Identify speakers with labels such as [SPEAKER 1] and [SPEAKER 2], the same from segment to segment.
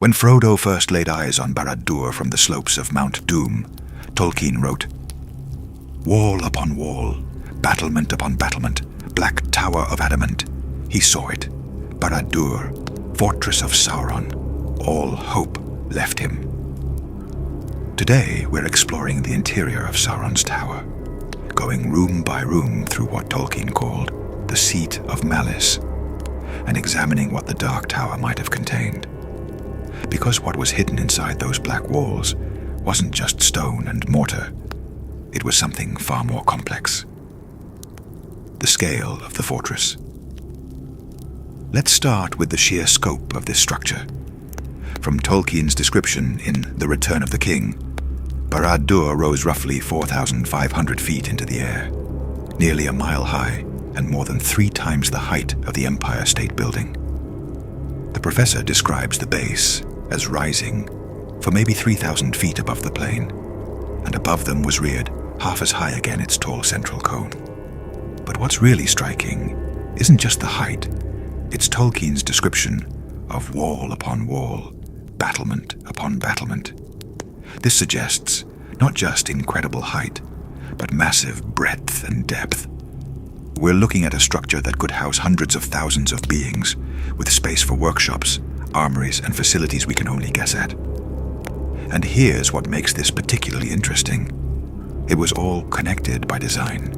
[SPEAKER 1] When Frodo first laid eyes on Barad-Dûr from the slopes of Mount Doom, Tolkien wrote, "Wall upon wall, battlement upon battlement, black tower of adamant, he saw it. Barad-Dûr, fortress of Sauron, all hope left him." Today, we're exploring the interior of Sauron's tower, going room by room through what Tolkien called the seat of malice, and examining what the Dark Tower might have contained. Because what was hidden inside those black walls wasn't just stone and mortar, it was something far more complex. The scale of the fortress. Let's start with the sheer scope of this structure. From Tolkien's description in The Return of the King, Barad-Dûr rose roughly 4,500 feet into the air, nearly a mile high and more than 3 times the height of the Empire State Building. The professor describes the base as rising for maybe 3,000 feet above the plain, and above them was reared, half as high again, its tall central cone. But what's really striking isn't just the height, it's Tolkien's description of wall upon wall, battlement upon battlement. This suggests not just incredible height, but massive breadth and depth. We're looking at a structure that could house hundreds of thousands of beings, with space for workshops, armories, and facilities we can only guess at. And here's what makes this particularly interesting. It was all connected by design.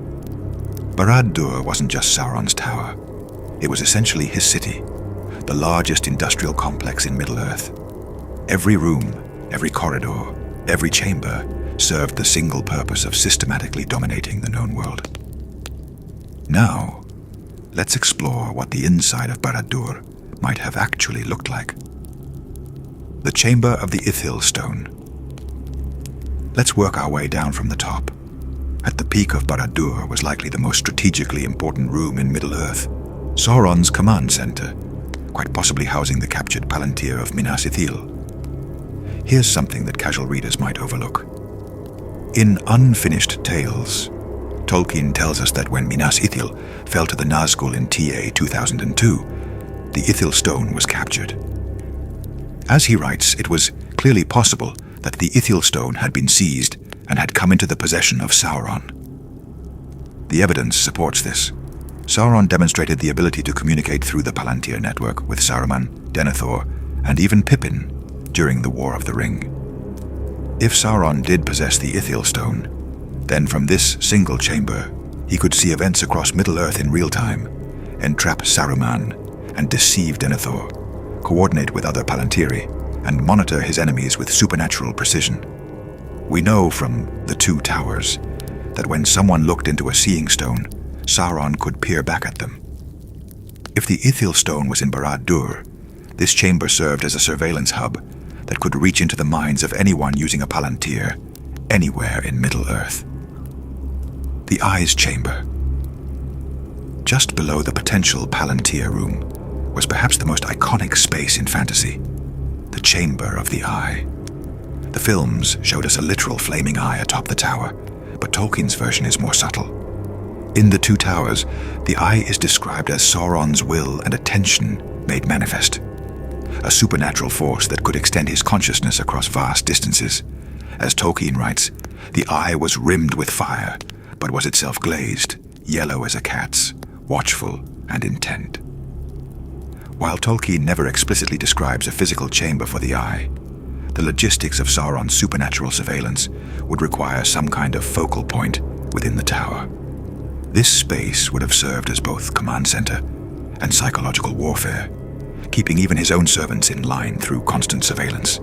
[SPEAKER 1] Barad-Dûr wasn't just Sauron's tower. It was essentially his city, the largest industrial complex in Middle-earth. Every room, every corridor, every chamber served the single purpose of systematically dominating the known world. Now, let's explore what the inside of Barad-Dûr might have actually looked like. The Chamber of the Ithil-Stone. Let's work our way down from the top. At the peak of Barad-Dûr was likely the most strategically important room in Middle-earth, Sauron's command center, quite possibly housing the captured Palantir of Minas Ithil. Here's something that casual readers might overlook. In Unfinished Tales, Tolkien tells us that when Minas Ithil fell to the Nazgûl in TA 2002, the Ithil-Stone was captured. As he writes, it was clearly possible that the Ithil-Stone had been seized and had come into the possession of Sauron. The evidence supports this. Sauron demonstrated the ability to communicate through the Palantir network with Saruman, Denethor, and even Pippin during the War of the Ring. If Sauron did possess the Ithil-Stone, then from this single chamber, he could see events across Middle-earth in real time, entrap Saruman and deceive Denethor, coordinate with other Palantiri, and monitor his enemies with supernatural precision. We know from the Two Towers that when someone looked into a seeing stone, Sauron could peer back at them. If the Ithil-Stone was in Barad-Dûr, this chamber served as a surveillance hub that could reach into the minds of anyone using a Palantir, anywhere in Middle-earth. The Eye's Chamber. Just below the potential Palantir room was perhaps the most iconic space in fantasy, the Chamber of the Eye. The films showed us a literal flaming eye atop the tower, but Tolkien's version is more subtle. In the Two Towers, the eye is described as Sauron's will and attention made manifest, a supernatural force that could extend his consciousness across vast distances. As Tolkien writes, the eye was rimmed with fire, but was itself glazed, yellow as a cat's, watchful and intent. While Tolkien never explicitly describes a physical chamber for the eye, the logistics of Sauron's supernatural surveillance would require some kind of focal point within the tower. This space would have served as both command center and psychological warfare, keeping even his own servants in line through constant surveillance.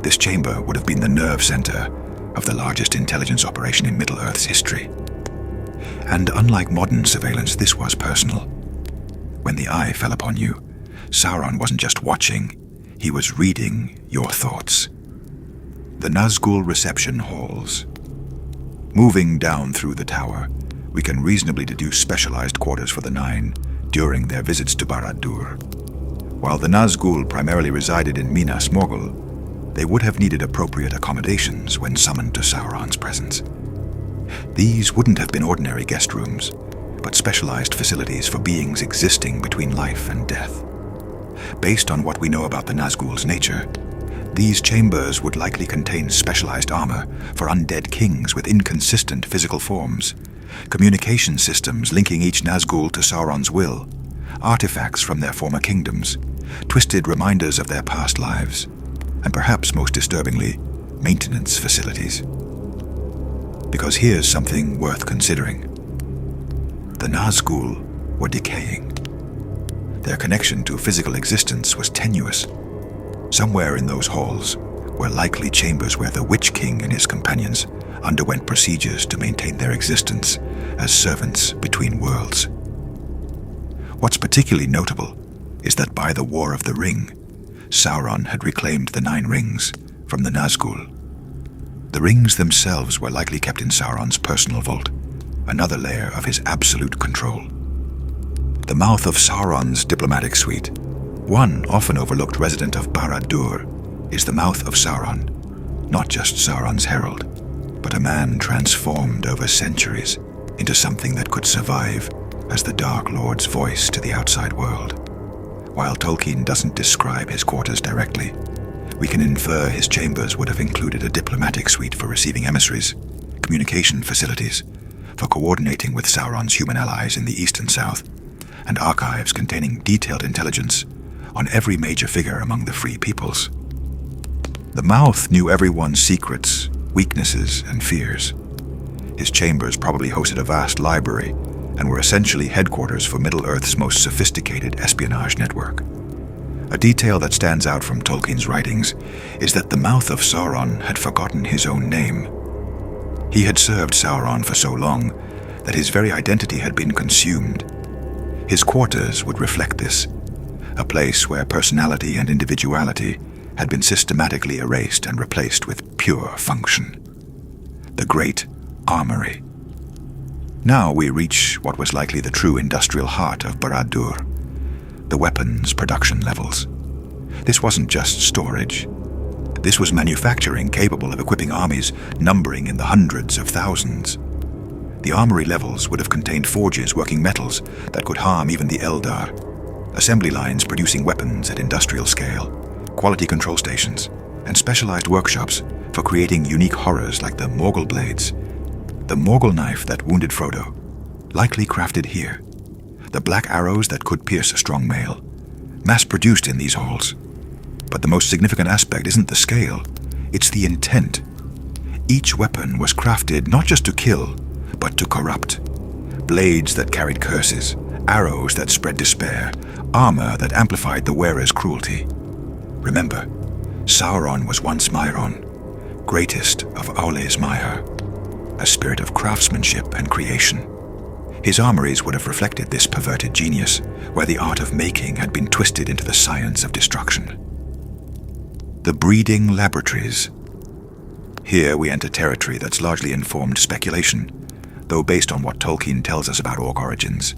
[SPEAKER 1] This chamber would have been the nerve center of the largest intelligence operation in Middle-earth's history. And unlike modern surveillance, this was personal. When the eye fell upon you, Sauron wasn't just watching, he was reading your thoughts. The Nazgûl reception halls. Moving down through the tower, we can reasonably deduce specialized quarters for the Nine during their visits to Barad-Dûr. While the Nazgûl primarily resided in Minas Morgul, they would have needed appropriate accommodations when summoned to Sauron's presence. These wouldn't have been ordinary guest rooms, but specialized facilities for beings existing between life and death. Based on what we know about the Nazgûl's nature, these chambers would likely contain specialized armor for undead kings with inconsistent physical forms, communication systems linking each Nazgûl to Sauron's will, artifacts from their former kingdoms, twisted reminders of their past lives, and perhaps most disturbingly, maintenance facilities. Because here's something worth considering. The Nazgûl were decaying. Their connection to physical existence was tenuous. Somewhere in those halls were likely chambers where the Witch King and his companions underwent procedures to maintain their existence as servants between worlds. What's particularly notable is that by the War of the Ring, Sauron had reclaimed the 9 rings from the Nazgûl. The rings themselves were likely kept in Sauron's personal vault, another layer of his absolute control. The mouth of Sauron's diplomatic suite, one often overlooked resident of Barad-Dûr, is the mouth of Sauron, not just Sauron's herald, but a man transformed over centuries into something that could survive as the Dark Lord's voice to the outside world. While Tolkien doesn't describe his quarters directly, we can infer his chambers would have included a diplomatic suite for receiving emissaries, communication facilities, for coordinating with Sauron's human allies in the east and south, and archives containing detailed intelligence on every major figure among the free peoples. The mouth knew everyone's secrets, weaknesses, and fears. His chambers probably hosted a vast library and were essentially headquarters for Middle-earth's most sophisticated espionage network. A detail that stands out from Tolkien's writings is that the mouth of Sauron had forgotten his own name. He had served Sauron for so long that his very identity had been consumed. His quarters would reflect this, a place where personality and individuality had been systematically erased and replaced with pure function. The Great Armory. Now we reach what was likely the true industrial heart of Barad-Dûr, the weapons production levels. This wasn't just storage. This was manufacturing capable of equipping armies numbering in the hundreds of thousands. The armory levels would have contained forges working metals that could harm even the Eldar, assembly lines producing weapons at industrial scale, quality control stations, and specialized workshops for creating unique horrors like the Morgul-blades, the Morgul knife that wounded Frodo, likely crafted here, the black arrows that could pierce a strong mail, mass-produced in these halls. But the most significant aspect isn't the scale, it's the intent. Each weapon was crafted not just to kill, but to corrupt. Blades that carried curses, arrows that spread despair, armor that amplified the wearer's cruelty. Remember, Sauron was once Mairon, greatest of Aule's Maiar, a spirit of craftsmanship and creation. His armories would have reflected this perverted genius, where the art of making had been twisted into the science of destruction. The Breeding Laboratories. Here we enter territory that's largely informed speculation, though based on what Tolkien tells us about orc origins,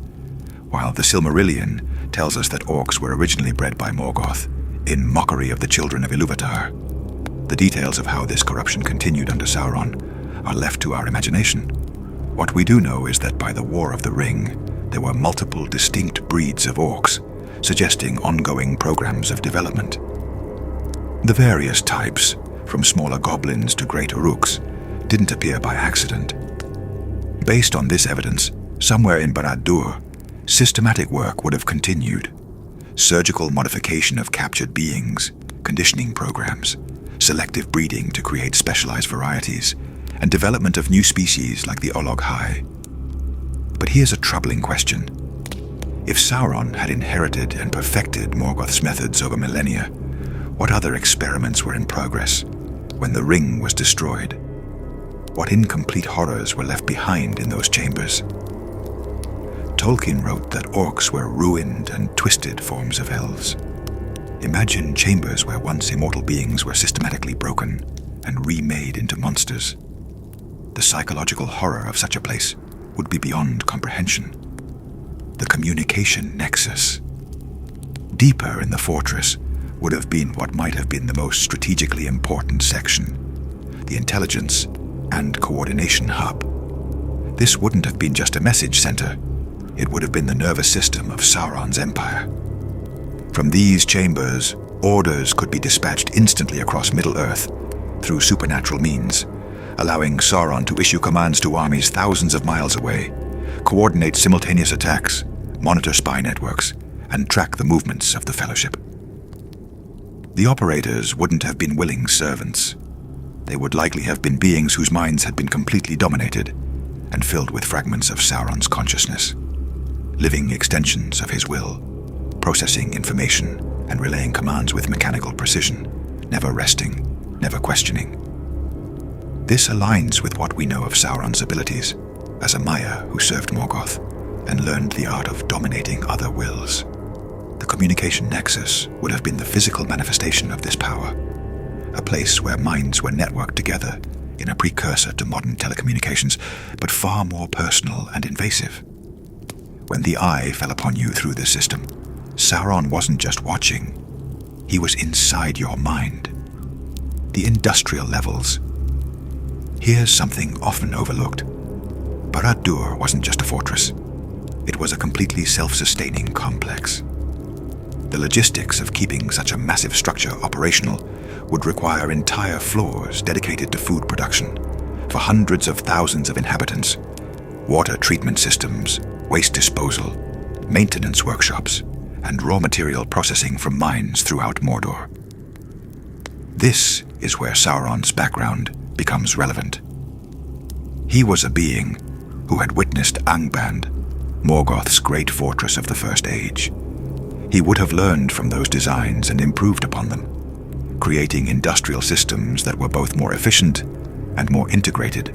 [SPEAKER 1] while the Silmarillion tells us that orcs were originally bred by Morgoth, in mockery of the children of Ilúvatar. The details of how this corruption continued under Sauron are left to our imagination. What we do know is that by the War of the Ring, there were multiple distinct breeds of orcs, suggesting ongoing programs of development. The various types, from smaller goblins to great uruks, didn't appear by accident. Based on this evidence, somewhere in Barad-Dûr, systematic work would have continued. Surgical modification of captured beings, conditioning programs, selective breeding to create specialized varieties, and development of new species like the Olog-hai. But here's a troubling question. If Sauron had inherited and perfected Morgoth's methods over millennia, what other experiments were in progress when the ring was destroyed? What incomplete horrors were left behind in those chambers? Tolkien wrote that orcs were ruined and twisted forms of elves. Imagine chambers where once immortal beings were systematically broken and remade into monsters. The psychological horror of such a place would be beyond comprehension. The Communication Nexus. Deeper in the fortress would have been what might have been the most strategically important section, the intelligence and coordination hub. This wouldn't have been just a message center. It would have been the nervous system of Sauron's empire. From these chambers, orders could be dispatched instantly across Middle-earth through supernatural means, allowing Sauron to issue commands to armies thousands of miles away, coordinate simultaneous attacks, monitor spy networks, and track the movements of the Fellowship. The operators wouldn't have been willing servants. They would likely have been beings whose minds had been completely dominated and filled with fragments of Sauron's consciousness, living extensions of his will, processing information and relaying commands with mechanical precision, never resting, never questioning. This aligns with what we know of Sauron's abilities as a Maya who served Morgoth and learned the art of dominating other wills. The Communication Nexus would have been the physical manifestation of this power, a place where minds were networked together in a precursor to modern telecommunications, but far more personal and invasive. When the eye fell upon you through this system, Sauron wasn't just watching, he was inside your mind. The industrial levels. Here's something often overlooked. Barad-Dûr wasn't just a fortress. It was a completely self-sustaining complex. The logistics of keeping such a massive structure operational would require entire floors dedicated to food production for hundreds of thousands of inhabitants, water treatment systems, waste disposal, maintenance workshops, and raw material processing from mines throughout Mordor. This is where Sauron's background becomes relevant. He was a being who had witnessed Angband, Morgoth's great fortress of the First Age. He would have learned from those designs and improved upon them, creating industrial systems that were both more efficient and more integrated.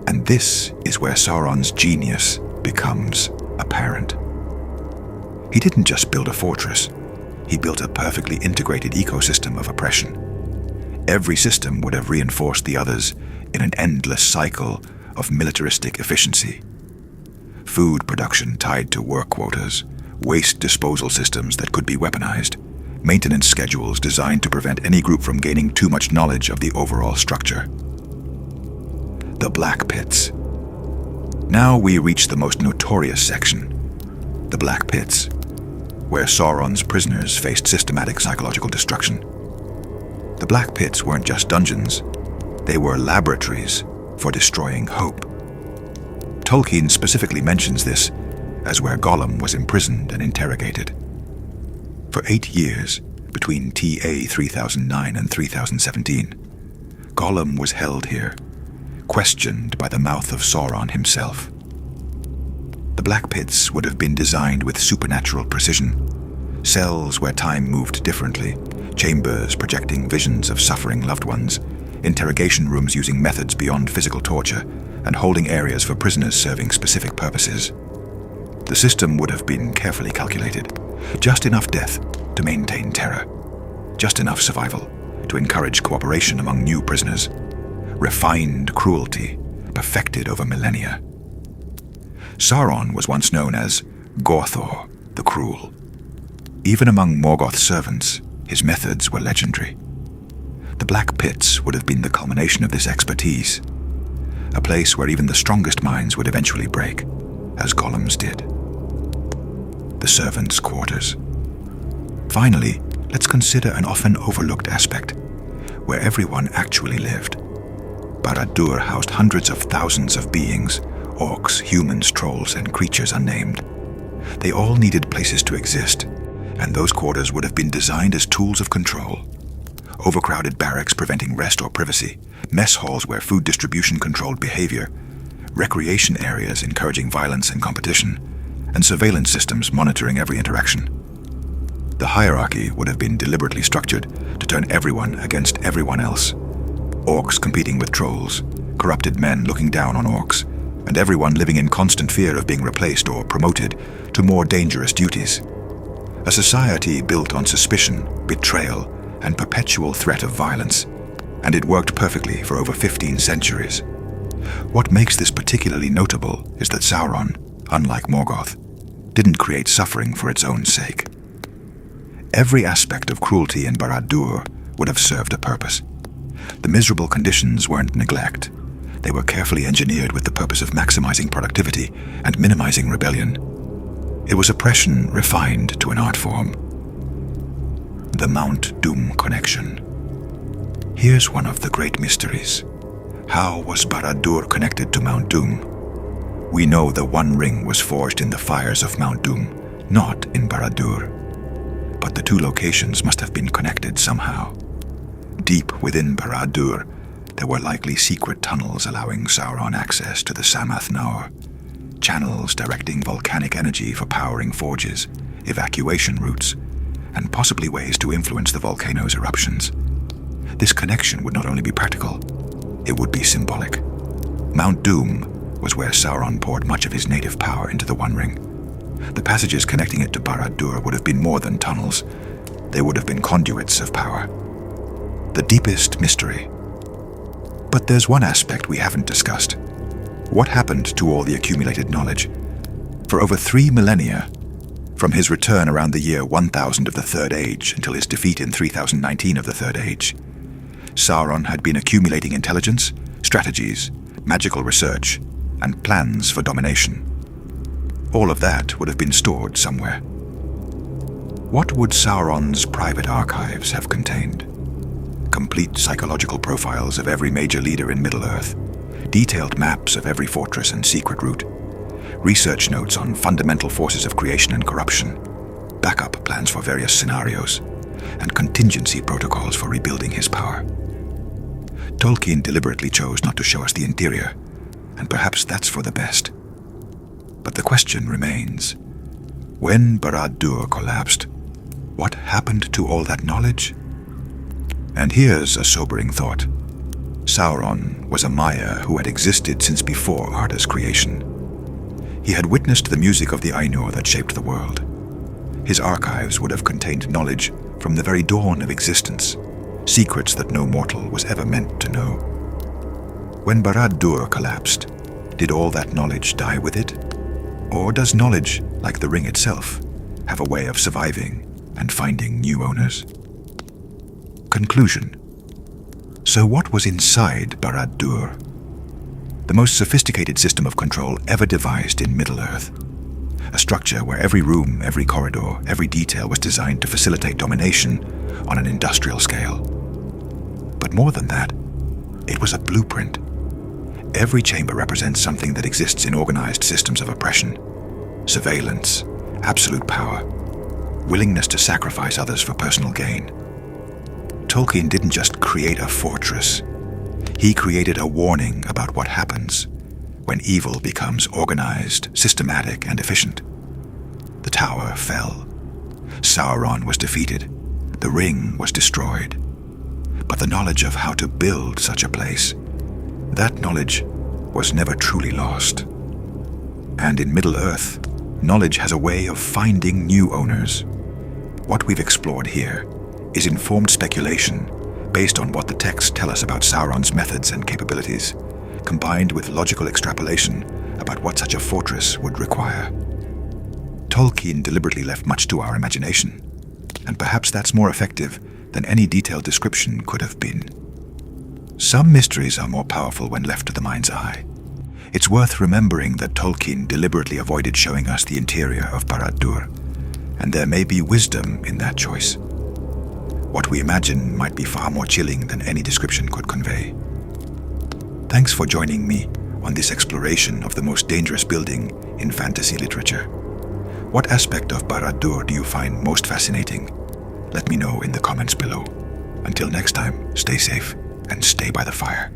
[SPEAKER 1] And this is where Sauron's genius becomes apparent. He didn't just build a fortress, he built a perfectly integrated ecosystem of oppression. Every system would have reinforced the others in an endless cycle of militaristic efficiency. Food production tied to work quotas, waste disposal systems that could be weaponized, maintenance schedules designed to prevent any group from gaining too much knowledge of the overall structure. The Black Pits. Now we reach the most notorious section, the Black Pits, where Sauron's prisoners faced systematic psychological destruction. The Black Pits weren't just dungeons, they were laboratories for destroying hope. Tolkien specifically mentions this as where Gollum was imprisoned and interrogated. For 8 years, between TA 3009 and 3017, Gollum was held here, questioned by the mouth of Sauron himself. The Black Pits would have been designed with supernatural precision, cells where time moved differently, chambers projecting visions of suffering loved ones, interrogation rooms using methods beyond physical torture, and holding areas for prisoners serving specific purposes. The system would have been carefully calculated, just enough death to maintain terror, just enough survival to encourage cooperation among new prisoners, refined cruelty perfected over millennia. Sauron was once known as Gorthor the Cruel. Even among Morgoth's servants, his methods were legendary. The Black Pits would have been the culmination of this expertise, a place where even the strongest minds would eventually break, as Gollum's did. The servants' quarters. Finally, let's consider an often overlooked aspect, where everyone actually lived. Barad-Dûr housed hundreds of thousands of beings, orcs, humans, trolls, and creatures unnamed. They all needed places to exist, and those quarters would have been designed as tools of control. Overcrowded barracks preventing rest or privacy, mess halls where food distribution controlled behavior, recreation areas encouraging violence and competition, and surveillance systems monitoring every interaction. The hierarchy would have been deliberately structured to turn everyone against everyone else. Orcs competing with trolls, corrupted men looking down on orcs, and everyone living in constant fear of being replaced or promoted to more dangerous duties. A society built on suspicion, betrayal, and perpetual threat of violence, and it worked perfectly for over 15 centuries. What makes this particularly notable is that Sauron, unlike Morgoth, didn't create suffering for its own sake. Every aspect of cruelty in Barad-Dûr would have served a purpose. The miserable conditions weren't neglect. They were carefully engineered with the purpose of maximizing productivity and minimizing rebellion. It was oppression refined to an art form, The Mount Doom connection. Here's one of the great mysteries. How was Barad-Dûr connected to Mount Doom? We know the One Ring was forged in the fires of Mount Doom, not in Barad-Dûr. But the two locations must have been connected somehow. Deep within Barad-Dûr, there were likely secret tunnels allowing Sauron access to the Samath Naur, channels directing volcanic energy for powering forges, evacuation routes, and possibly ways to influence the volcano's eruptions. This connection would not only be practical, it would be symbolic. Mount Doom was where Sauron poured much of his native power into the One Ring. The passages connecting it to Barad-Dûr would have been more than tunnels. They would have been conduits of power. The deepest mystery. But there's one aspect we haven't discussed. What happened to all the accumulated knowledge? For over 3 millennia, from his return around the year 1000 of the Third Age until his defeat in 3019 of the Third Age, Sauron had been accumulating intelligence, strategies, magical research, and plans for domination. All of that would have been stored somewhere. What would Sauron's private archives have contained? Complete psychological profiles of every major leader in Middle-earth, detailed maps of every fortress and secret route, research notes on fundamental forces of creation and corruption, backup plans for various scenarios, and contingency protocols for rebuilding his power. Tolkien deliberately chose not to show us the interior, and perhaps that's for the best. But the question remains, when Barad-Dûr collapsed, what happened to all that knowledge? And here's a sobering thought. Sauron was a Maya who had existed since before Arda's creation. He had witnessed the music of the Ainur that shaped the world. His archives would have contained knowledge from the very dawn of existence, secrets that no mortal was ever meant to know. When Barad-Dûr collapsed, did all that knowledge die with it? Or does knowledge, like the ring itself, have a way of surviving and finding new owners? Conclusion. So what was inside Barad-Dûr? The most sophisticated system of control ever devised in Middle-earth. A structure where every room, every corridor, every detail was designed to facilitate domination on an industrial scale. But more than that, it was a blueprint. Every chamber represents something that exists in organized systems of oppression. Surveillance, absolute power, willingness to sacrifice others for personal gain. Tolkien didn't just create a fortress. He created a warning about what happens when evil becomes organized, systematic, and efficient. The tower fell. Sauron was defeated. The ring was destroyed. But the knowledge of how to build such a place, that knowledge was never truly lost. And in Middle-earth, knowledge has a way of finding new owners. What we've explored here is informed speculation based on what the texts tell us about Sauron's methods and capabilities, combined with logical extrapolation about what such a fortress would require. Tolkien deliberately left much to our imagination, and perhaps that's more effective than any detailed description could have been. Some mysteries are more powerful when left to the mind's eye. It's worth remembering that Tolkien deliberately avoided showing us the interior of Barad-Dûr, and there may be wisdom in that choice. What we imagine might be far more chilling than any description could convey. Thanks for joining me on this exploration of the most dangerous building in fantasy literature. What aspect of Barad-Dûr do you find most fascinating? Let me know in the comments below. Until next time, stay safe and stay by the fire.